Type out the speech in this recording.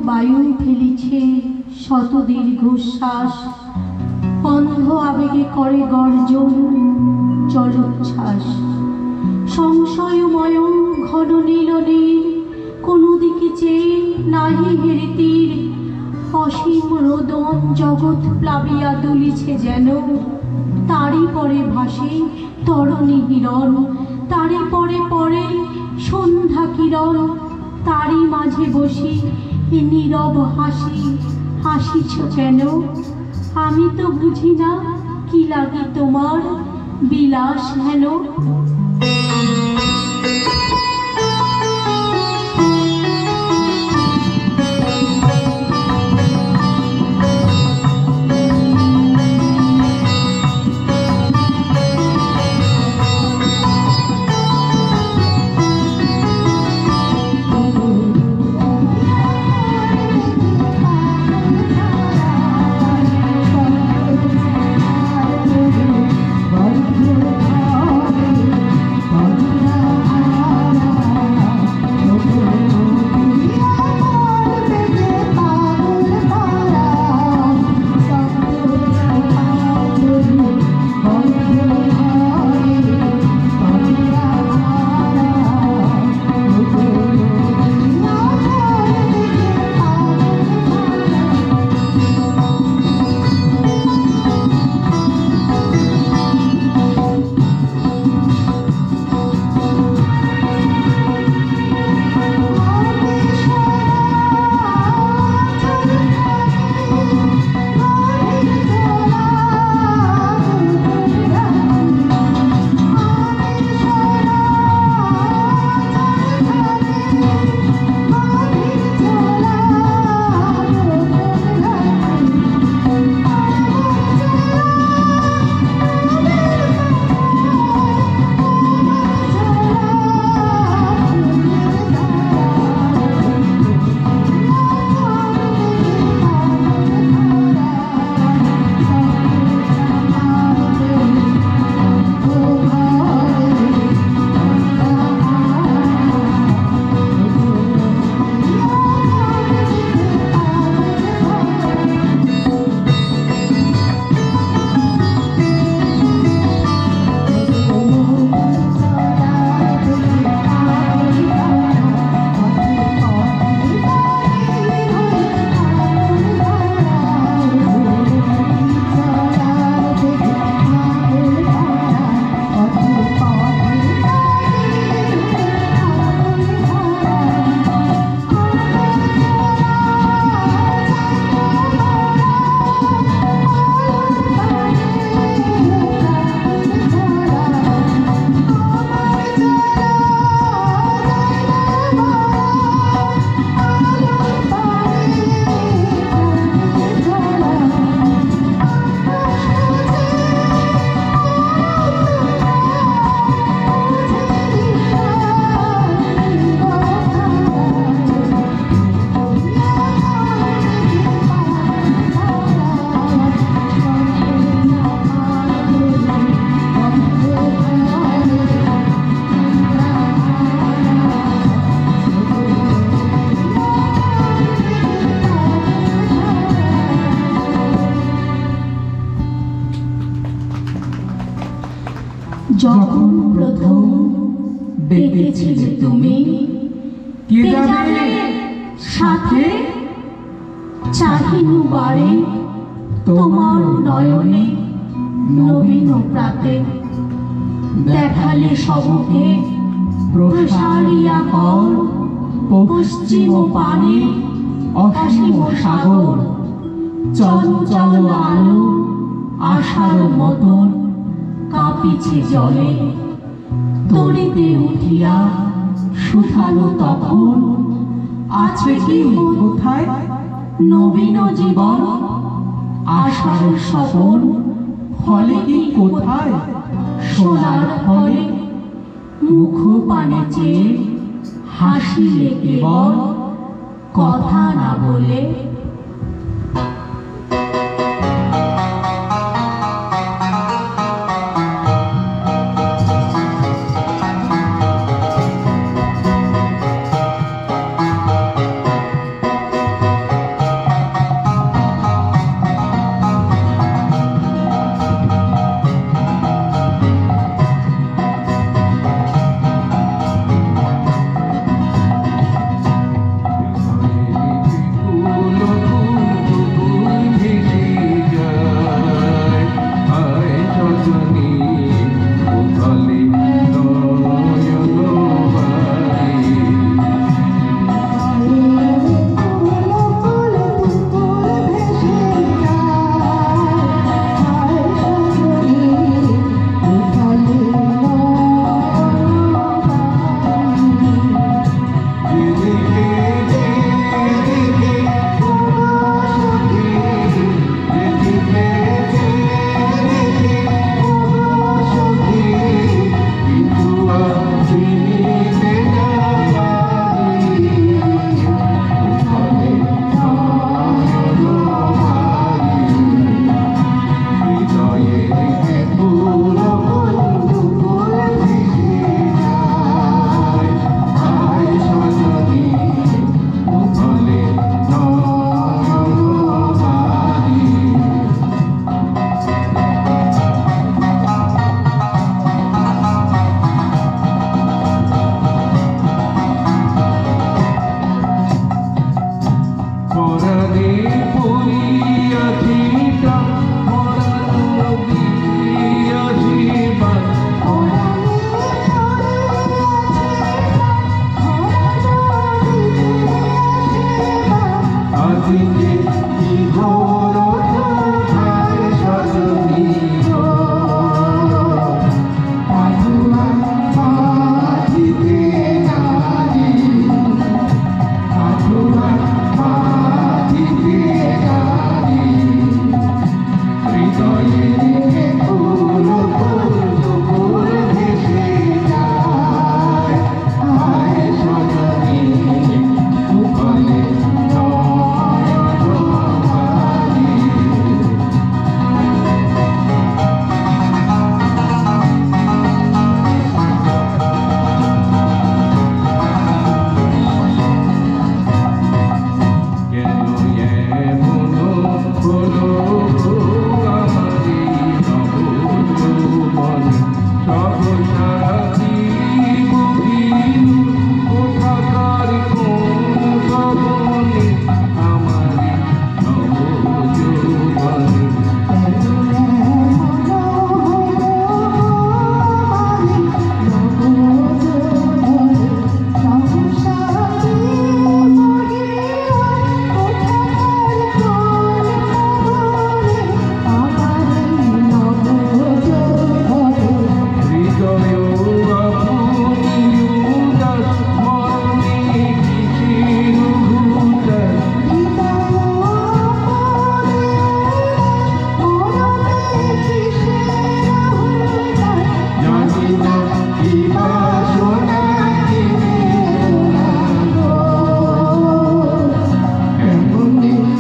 বায়ু ফেলিছে শত দীর্ঘশ্বাস, অন্ধ আবেগে করে গর্জন জলোচ্ছ্বাস। সংশয়ময় ঘন নীলনীর, কোনো দিকে চেয়ে নাহি হেরিতির। অসীম রোদন জগৎ প্লাবিয়া দুলিছে যেন, তারই পরে ভাসে তরণী হিরণ, তারই পরে পরে সন্ধ্যা কিরণ। তারই মাঝে বসি এ নীরব হাসি, হাসিছ কেন? আমি তো বুঝি না কি লাগে তোমার বিলাস হেন। যখন প্রথম দেখেছিলে তুমি, কে জানে সাথে চাহিনু বারে তোমার নয়নে নবীন প্রাতে। দেখালে সবকে প্রসারিয়া কর, পশ্চিম পানে অসীম সাগর। চঞ্চল আলো আশার মতন কাঁপিছে জলে, তড়িতে উঠিয়া শুধালো তখন, আছে কি কোথায় নবীন জীবন? আশার স্বপন ফলে কি কোথায় সোনার ফলে? মুখ পানে চেয়ে হাসিলে কেবল, কথা না বলে